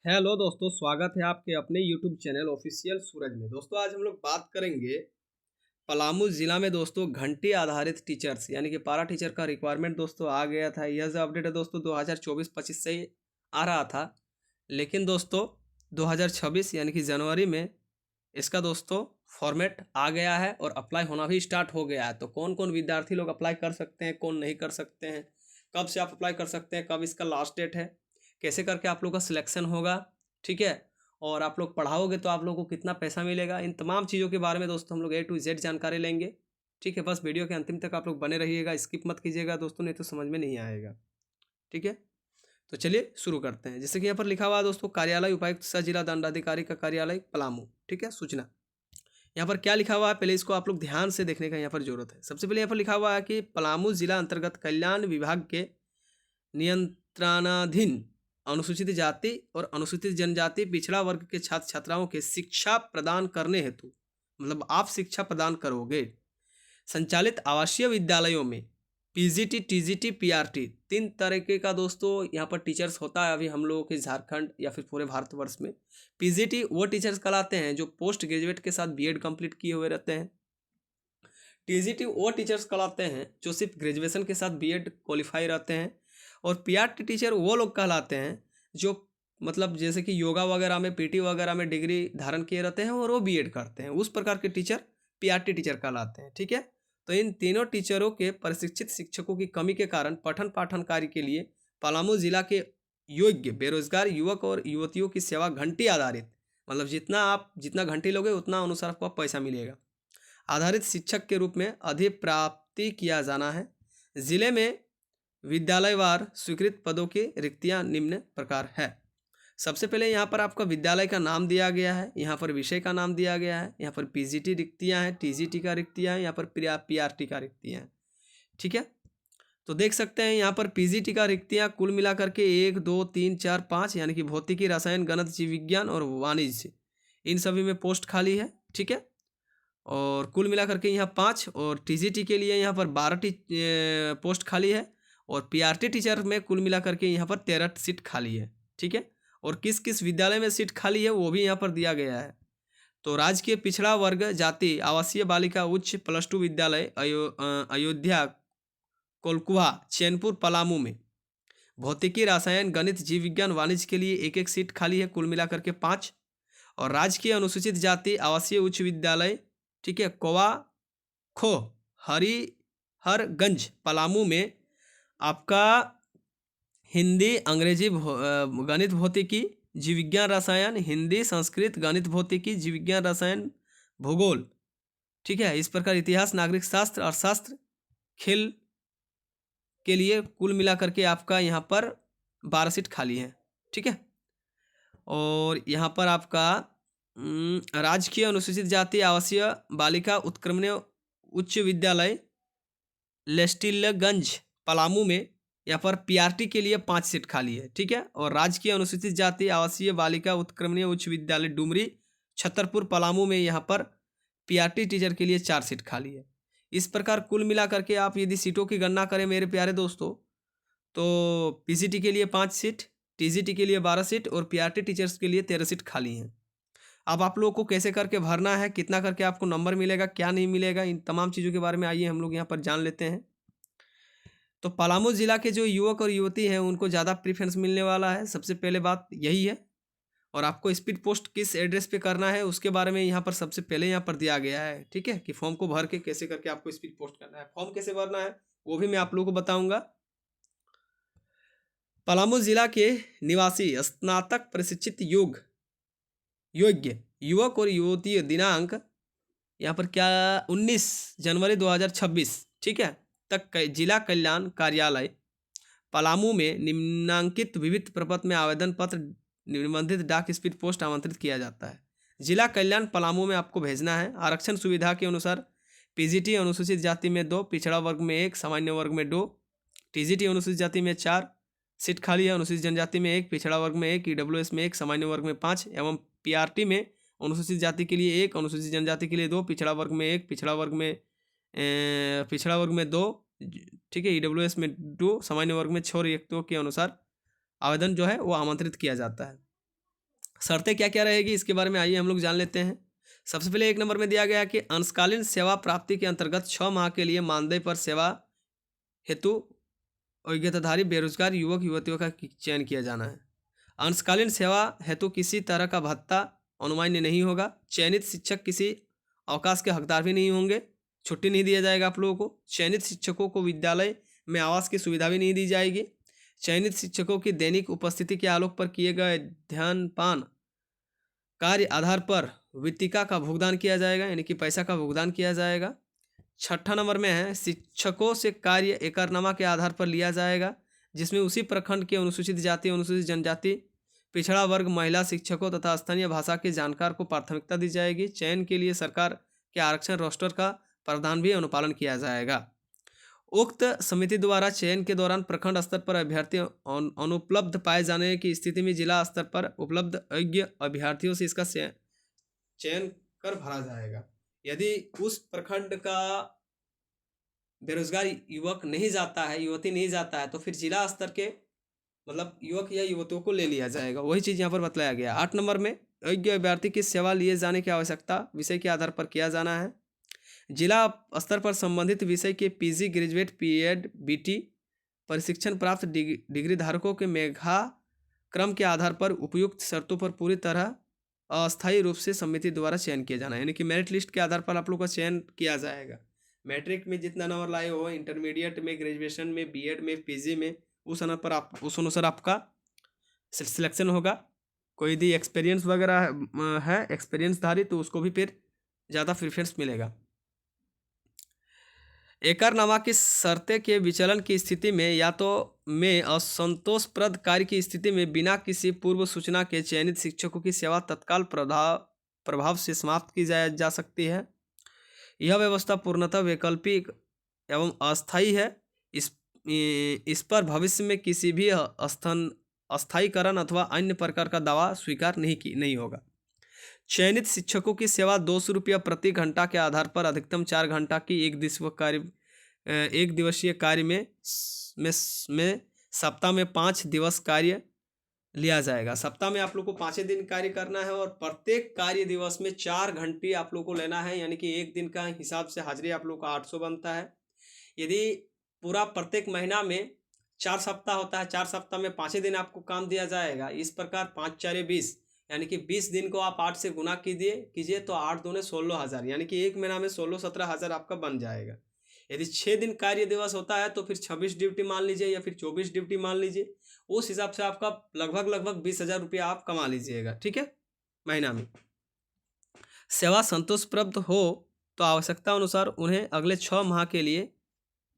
Hello दोस्तों, स्वागत है आपके अपने यूट्यूब चैनल ऑफिशियल सूरज में। दोस्तों आज हम लोग बात करेंगे पलामू ज़िला में दोस्तों घंटी आधारित टीचर्स यानी कि पारा टीचर का रिक्वायरमेंट दोस्तों आ गया था। यह जो अपडेट है दोस्तों 2024-25 से ही आ रहा था, लेकिन दोस्तों 2026 यानी कि जनवरी में इसका दोस्तों फॉर्मेट आ गया है और अप्लाई होना भी स्टार्ट हो गया है। तो कौन कौन विद्यार्थी लोग अप्लाई कर सकते हैं, कौन नहीं कर सकते हैं, कब से आप अप्लाई कर सकते हैं, कब इसका लास्ट डेट है, कैसे करके आप लोग का सिलेक्शन होगा, ठीक है, और आप लोग पढ़ाओगे तो आप लोगों को कितना पैसा मिलेगा, इन तमाम चीज़ों के बारे में दोस्तों हम लोग A to Z जानकारी लेंगे। ठीक है, बस वीडियो के अंतिम तक आप लोग बने रहिएगा, स्किप मत कीजिएगा दोस्तों, नहीं तो समझ में नहीं आएगा। ठीक है, तो चलिए शुरू करते हैं। जैसे कि यहाँ पर लिखा हुआ है दोस्तों, कार्यालय उपायुक्त सह जिला दंडाधिकारी का कार्यालय पलामू। ठीक है, सूचना यहाँ पर क्या लिखा हुआ है, पहले इसको आप लोग ध्यान से देखने का यहाँ पर जरूरत है। सबसे पहले यहाँ पर लिखा हुआ है कि पलामू जिला अंतर्गत कल्याण विभाग के नियंत्रणाधीन अनुसूचित जाति और अनुसूचित जनजाति पिछड़ा वर्ग के छात्र छात्राओं के शिक्षा प्रदान करने हेतु, मतलब आप शिक्षा प्रदान करोगे, संचालित आवासीय विद्यालयों में पीजीटी, टीजीटी, पीआरटी तीन तरीके का दोस्तों यहाँ पर टीचर्स होता है। अभी हम लोगों के झारखंड या फिर पूरे भारतवर्ष में पीजीटी वो टीचर्स कहलाते हैं जो पोस्ट ग्रेजुएट के साथ बीएड कंप्लीट किए हुए रहते हैं। टीजीटी वो टीचर्स कहलाते हैं जो सिर्फ ग्रेजुएशन के साथ बीएड क्वालिफाई रहते हैं। और पीआरटी टीचर वो लोग कहलाते हैं जो मतलब जैसे कि योगा वगैरह में, पीटी वगैरह में डिग्री धारण किए रहते हैं और वो बीएड करते हैं, उस प्रकार के टीचर पीआरटी टीचर कहलाते हैं। ठीक है, तो इन तीनों टीचरों के प्रशिक्षित शिक्षकों की कमी के कारण पठन पाठन कार्य के लिए पलामू जिला के योग्य बेरोजगार युवक और युवतियों की सेवा घंटी आधारित, मतलब जितना घंटी लोगे उतना अनुसार आपको पैसा मिलेगा, आधारित शिक्षक के रूप में अधिप्राप्ति किया जाना है। जिले में विद्यालयवार स्वीकृत पदों की रिक्तियां निम्न प्रकार है। सबसे पहले यहाँ पर आपका विद्यालय का नाम दिया गया है, यहाँ पर विषय का नाम दिया गया है, यहाँ पर पीजीटी रिक्तियाँ हैं, टीजीटी का रिक्तियाँ हैं, यहाँ पर पीआरटी का रिक्तियाँ हैं। ठीक है, तो देख सकते हैं यहाँ पर पीजीटी का रिक्तियाँ कुल मिलाकर के 1 2 3 4 5 यानी कि भौतिकी, रसायन, गणित, जीव विज्ञान और वाणिज्य, इन सभी में पोस्ट खाली है। ठीक है, और कुल मिलाकर के यहाँ 5, और टीजीटी के लिए यहाँ पर 12 पोस्ट खाली है, और पीआरटी टीचर में कुल मिलाकर के यहाँ पर 13 सीट खाली है। ठीक है, और किस किस विद्यालय में सीट खाली है वो भी यहाँ पर दिया गया है। तो राजकीय पिछड़ा वर्ग जाति आवासीय बालिका उच्च +2 विद्यालय अयोध्या कोलकुहा चैनपुर पलामू में भौतिकी, रसायन, गणित, जीव विज्ञान, वाणिज्य के लिए 1 1 सीट खाली है, कुल मिलाकर के 5। और राजकीय अनुसूचित जाति आवासीय उच्च विद्यालय, ठीक है, कोवा खो हरिहरगंज पलामू में आपका हिंदी, अंग्रेजी, गणित, भौतिकी, जीव विज्ञान, रसायन, हिंदी, संस्कृत, गणित, भौतिकी, जीव विज्ञान, रसायन, भूगोल, ठीक है, इस प्रकार इतिहास, नागरिक शास्त्र, अर्थशास्त्र, खेल के लिए कुल मिलाकर के आपका यहाँ पर 12 सीट खाली है। ठीक है, और यहाँ पर आपका राजकीय अनुसूचित जाति आवासीय बालिका उत्क्रमण उच्च विद्यालय लेस्टिलगंज पलामू में यहाँ पर पीआरटी के लिए 5 सीट खाली है। ठीक है, और राजकीय अनुसूचित जाति आवासीय बालिका उत्क्रमणीय उच्च विद्यालय डुमरी छतरपुर पलामू में यहाँ पर पीआरटी टीचर के लिए 4 सीट खाली है। इस प्रकार कुल मिलाकर के आप यदि सीटों की गणना करें मेरे प्यारे दोस्तों, तो पीजीटी के लिए 5 सीट, टीजीटी के लिए 12 सीट और पीआरटी टीचर्स के लिए 13 सीट खाली हैं। अब आप लोगों को कैसे करके भरना है, कितना करके आपको नंबर मिलेगा, क्या नहीं मिलेगा, इन तमाम चीज़ों के बारे में आइए हम लोग यहाँ पर जान लेते हैं। तो पलामू जिला के जो युवक और युवती हैं उनको ज़्यादा प्रीफरेंस मिलने वाला है, सबसे पहले बात यही है। और आपको स्पीड पोस्ट किस एड्रेस पे करना है उसके बारे में यहाँ पर सबसे पहले यहाँ पर दिया गया है। ठीक है, कि फॉर्म को भर के कैसे करके आपको स्पीड पोस्ट करना है, फॉर्म कैसे भरना है वो भी मैं आप लोगों को बताऊंगा। पलामू जिला के निवासी स्नातक प्रशिक्षित योग्य युवक और युवती दिनांक यहाँ पर क्या 19 जनवरी 2026, ठीक है, तक जिला कल्याण कार्यालय पलामू में निम्नांकित विविध प्रपत्र में आवेदन पत्र निबंधित डाक स्पीड पोस्ट आमंत्रित किया जाता है। जिला कल्याण पलामू में आपको भेजना है। आरक्षण सुविधा के अनुसार पीजीटी अनुसूचित जाति में 2, पिछड़ा वर्ग में 1, सामान्य वर्ग में 2, टीजीटी अनुसूचित जाति में 4 सीट खाली है, अनुसूचित जनजाति में 1, पिछड़ा वर्ग में 1, ईडब्ल्यूएस में 1, सामान्य वर्ग में 5 एवं पीआरटी में अनुसूचित जाति के लिए 1, अनुसूचित जनजाति के लिए 2, पिछड़ा वर्ग में 1, पिछड़ा वर्ग में 2, ठीक है, ईडब्ल्यूएस में 2, सामान्य वर्ग में 6 रिक्तों के अनुसार आवेदन जो है वो आमंत्रित किया जाता है। शर्तें क्या क्या रहेगी इसके बारे में आइए हम लोग जान लेते हैं। सबसे पहले 1 नंबर में दिया गया है कि अंशकालीन सेवा प्राप्ति के अंतर्गत 6 माह के लिए मानदेय पर सेवा हेतु योग्यताधारी बेरोजगार युवक युवतियों का चयन किया जाना है। अंशकालीन सेवा हेतु किसी तरह का भत्ता अनुमान्य नहीं होगा। चयनित शिक्षक किसी अवकाश के हकदार भी नहीं होंगे। छुट्टी नहीं दिया जाएगा आप लोगों को। चयनित शिक्षकों को विद्यालय में आवास की सुविधा भी नहीं दी जाएगी। चयनित शिक्षकों की दैनिक उपस्थिति के आलोक पर किए गए ध्यानपान कार्य आधार पर वित्तिका का भुगतान किया जाएगा, यानी कि पैसा का भुगतान किया जाएगा। 6ठा नंबर में है शिक्षकों से कार्य एकरनामा के आधार पर लिया जाएगा, जिसमें उसी प्रखंड के अनुसूचित जाति, अनुसूचित जनजाति, पिछड़ा वर्ग, महिला शिक्षकों तथा स्थानीय भाषा के जानकार को प्राथमिकता दी जाएगी। चयन के लिए सरकार के आरक्षण रोस्टर का प्रावधान भी अनुपालन किया जाएगा। उक्त समिति द्वारा चयन के दौरान प्रखंड स्तर पर अभ्यर्थी अनुपलब्ध पाए जाने की स्थिति में जिला स्तर पर उपलब्ध योग्य अभ्यर्थियों से इसका चयन कर भरा जाएगा। यदि उस प्रखंड का बेरोजगार युवक नहीं जाता है, युवती नहीं जाता है, तो फिर जिला स्तर के मतलब युवक या युवतियों को ले लिया जाएगा। वही चीज़ यहाँ पर बतलाया गया। 8 नंबर में योग्य अभ्यर्थी की सेवा लिए जाने की आवश्यकता विषय के आधार पर किया जाना है। जिला स्तर पर संबंधित विषय के पीजी, ग्रेजुएट, बीएड, बीटी प्रशिक्षण प्राप्त डिग्री धारकों के मेधाक्रम के आधार पर उपयुक्त शर्तों पर पूरी तरह अस्थायी रूप से समिति द्वारा चयन किया जाना है, यानी कि मेरिट लिस्ट के आधार पर आप लोग का चयन किया जाएगा। मैट्रिक में जितना नंबर लाए हो, इंटरमीडिएट में, ग्रेजुएशन में, बीएड में, पीजी में, उस अनुसार आपका सिलेक्शन होगा। कोई यदि एक्सपीरियंस वगैरह है एक्सपीरियंसधारी, तो उसको भी फिर ज़्यादा प्रेफरेंस मिलेगा। एकरनामा की शर्तें के विचलन की स्थिति में या तो में असंतोषप्रद कार्य की स्थिति में बिना किसी पूर्व सूचना के चयनित शिक्षकों की सेवा तत्काल प्रभाव से समाप्त की जा सकती है। यह व्यवस्था पूर्णतः वैकल्पिक एवं अस्थायी है। इस पर भविष्य में किसी भी अस्थायीकरण अथवा अन्य प्रकार का दावा स्वीकार नहीं होगा। चयनित शिक्षकों की सेवा 200 रुपया प्रति घंटा के आधार पर अधिकतम 4 घंटा की एक दिवसीय कार्य में सप्ताह में 5 दिवस कार्य लिया जाएगा। सप्ताह में आप लोग को 5 दिन कार्य करना है और प्रत्येक कार्य दिवस में 4 घंटे आप लोग को लेना है, यानी कि एक दिन का हिसाब से हाजिरी आप लोग का 800 बनता है। यदि पूरा प्रत्येक महीना में 4 सप्ताह होता है, 4 सप्ताह में 5 दिन आपको काम दिया जाएगा। इस प्रकार 5 4 20, यानी कि 20 दिन को आप 8 से गुना कीजिए तो 8 दूने 16,000, यानी कि एक महीना में 16-17,000 आपका बन जाएगा। यदि 6 दिन कार्य दिवस होता है तो फिर 26 ड्यूटी मान लीजिए या फिर 24 ड्यूटी मान लीजिए। उस हिसाब से आपका लगभग 20,000 रुपया आप कमा लीजिएगा, ठीक है, महीना में। सेवा संतोषप्रद हो तो आवश्यकता अनुसार उन्हें अगले 6 माह के लिए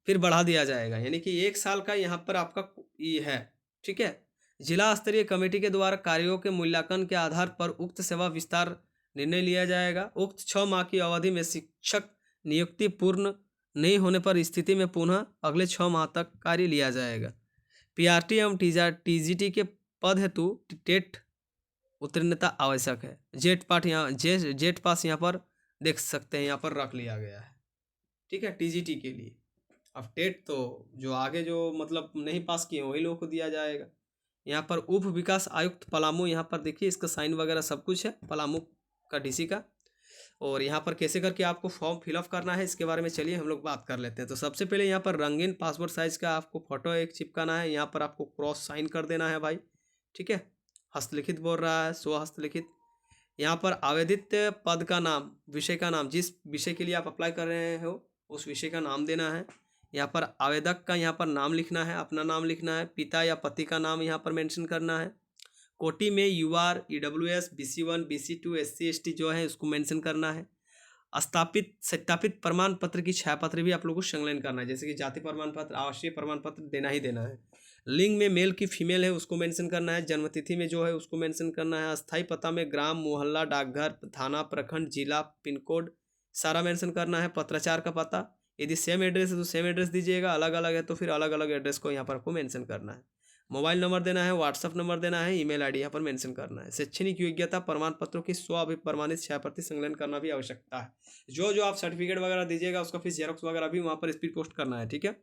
फिर बढ़ा दिया जाएगा, यानी कि 1 साल का यहाँ पर आपका ये है, ठीक है। जिला स्तरीय कमेटी के द्वारा कार्यों के मूल्यांकन के आधार पर उक्त सेवा विस्तार निर्णय लिया जाएगा। उक्त 6 माह की अवधि में शिक्षक नियुक्ति पूर्ण नहीं होने पर स्थिति में पुनः अगले 6 माह तक कार्य लिया जाएगा। पीआरटी एवं टीजीटी के पद हेतु टेट उत्तीर्णता आवश्यक है। जेट पास यहाँ पर देख सकते हैं, यहाँ पर रख लिया गया है, ठीक है, टीजीटी के लिए। अब टेट तो जो आगे जो मतलब नहीं पास किए वही लोगों को दिया जाएगा। यहाँ पर उप विकास आयुक्त पलामू, यहाँ पर देखिए इसका साइन वगैरह सब कुछ है पलामू का डीसी का। और यहाँ पर कैसे करके आपको फॉर्म फिलअप करना है इसके बारे में चलिए हम लोग बात कर लेते हैं। तो सबसे पहले यहाँ पर रंगीन पासपोर्ट साइज का आपको फोटो एक चिपकाना है। यहाँ पर आपको क्रॉस साइन कर देना है भाई, ठीक है। हस्तलिखित बोल रहा है, स्व हस्तलिखित। यहाँ पर आवेदित पद का नाम, विषय का नाम, जिस विषय के लिए आप अप्लाई कर रहे हो उस विषय का नाम देना है। यहाँ पर आवेदक का यहाँ पर नाम लिखना है, अपना नाम लिखना है। पिता या पति का नाम यहाँ पर मेंशन करना है। कोटि में यूआर, EWS, BC1, BC2, SC ST जो है उसको मेंशन करना है। सत्यापित प्रमाण पत्र की छायापत्र भी आप लोगों को संलग्न करना है, जैसे कि जाति प्रमाण पत्र, आवासीय प्रमाण पत्र देना ही देना है। लिंग में मेल की फीमेल है उसको मेंशन करना है। जन्मतिथि में जो है उसको मेंशन करना है। अस्थायी पता में ग्राम, मोहल्ला, डाकघर, थाना, प्रखंड, जिला, पिन कोड सारा मेंशन करना है। पत्राचार का पता, यदि सेम एड्रेस है तो सेम एड्रेस दीजिएगा, अलग अलग है तो फिर अलग अलग एड्रेस को यहाँ पर आपको मेंशन करना है। मोबाइल नंबर देना है, व्हाट्सअप नंबर देना है, ईमेल आईडी यहाँ पर मेंशन करना है। शैक्षणिक योग्यता प्रमाण पत्रों की प्रमाणित छायाप्रति संलग्न करना भी आवश्यकता है। जो आप सर्टिफिकेट वगैरह दीजिएगा उसका फिर जेरॉक्स वगैरह भी वहाँ पर स्पीड पोस्ट करना है, ठीक है।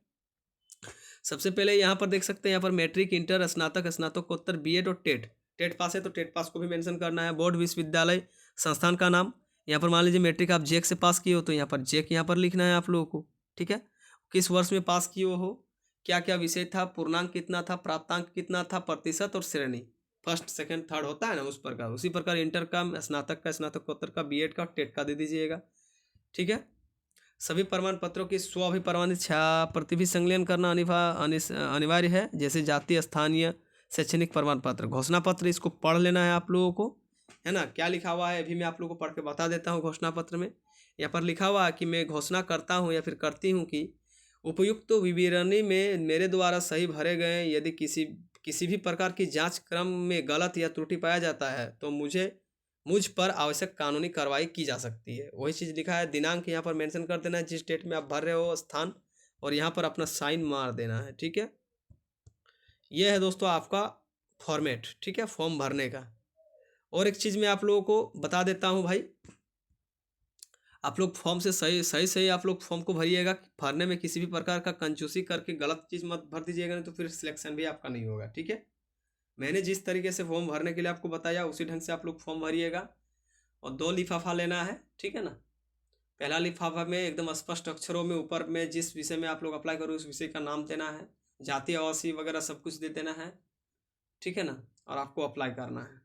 सबसे पहले यहाँ पर देख सकते हैं, यहाँ पर मैट्रिक, इंटर, स्नातक, स्नातकोत्तर, बीएड और टेट टेट पास है तो टेट पास को भी मेंशन करना है। बोर्ड, विश्वविद्यालय, संस्थान का नाम। यहाँ पर मान लीजिए मैट्रिक आप जेक से पास किए हो तो यहाँ पर जेक यहाँ पर लिखना है आप लोगों को, ठीक है। किस वर्ष में पास किए हो, क्या क्या विषय था, पूर्णांक कितना था, प्राप्तांक कितना था, प्रतिशत और श्रेणी, फर्स्ट सेकंड थर्ड होता है ना उस प्रकार। उसी प्रकार इंटर का, स्नातक का, स्नातकोत्तर का, बीएड का, टेट का दे दीजिएगा, ठीक है। सभी प्रमाण पत्रों की स्व अभिप्रमाणित प्रतिभि संकलन करना अनिवार्य है, जैसे जातीय, स्थानीय, शैक्षणिक प्रमाण पत्र, घोषणा पत्र। इसको पढ़ लेना है आप लोगों को, है ना। क्या लिखा हुआ है अभी मैं आप लोगों को पढ़ के बता देता हूँ। घोषणा पत्र में यहाँ पर लिखा हुआ है कि मैं घोषणा करता हूँ या फिर करती हूँ कि उपयुक्त विवरणी में मेरे द्वारा सही भरे गए यदि किसी भी प्रकार की जांच क्रम में गलत या त्रुटि पाया जाता है तो मुझ पर आवश्यक कानूनी कार्रवाई की जा सकती है। वही चीज़ लिखा है। दिनांक यहाँ पर मेंशन कर देना है, जिस डेट में आप भर रहे हो, स्थान, और यहाँ पर अपना साइन मार देना है, ठीक है। यह है दोस्तों आपका फॉर्मेट, ठीक है, फॉर्म भरने का। और एक चीज़ मैं आप लोगों को बता देता हूँ भाई, आप लोग फॉर्म से सही आप लोग फॉर्म को भरिएगा। भरने में किसी भी प्रकार का कंजूसी करके गलत चीज़ मत भर दीजिएगा, नहीं तो फिर सिलेक्शन भी आपका नहीं होगा, ठीक है। मैंने जिस तरीके से फॉर्म भरने के लिए आपको बताया उसी ढंग से आप लोग फॉर्म भरिएगा। और 2 लिफाफा लेना है, ठीक है ना। पहला लिफाफा में एकदम स्पष्ट अक्षरों में ऊपर में जिस विषय में आप लोग अप्लाई करो उस विषय का नाम देना है, जाति, आवासीय वगैरह सब कुछ दे देना है, ठीक है ना। और आपको अप्लाई करना है।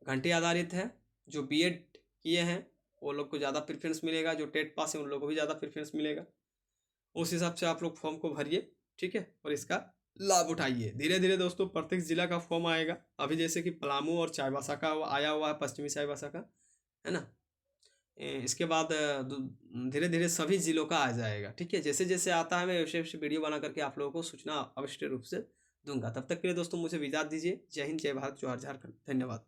घंटे आधारित है। जो बीएड किए हैं वो लोग को ज़्यादा प्रेफरेंस मिलेगा, जो टेट पास है उन लोगों को भी ज़्यादा प्रेफरेंस मिलेगा। उस हिसाब से आप लोग फॉर्म को भरिए, ठीक है, और इसका लाभ उठाइए। धीरे धीरे दोस्तों प्रत्येक जिला का फॉर्म आएगा। अभी जैसे कि पलामू और चाईबासा का आया हुआ है, पश्चिमी चाईबासा का, है ना। इसके बाद धीरे धीरे सभी जिलों का आ जाएगा, ठीक है। जैसे जैसे आता है मैं वैसे वैसे वीडियो बना करके आप लोगों को सूचना अवश्य रूप से दूंगा। तब तक के लिए दोस्तों मुझे विदा दीजिए। जय हिंद, जय भारत, जोहार झारखंड। धन्यवाद।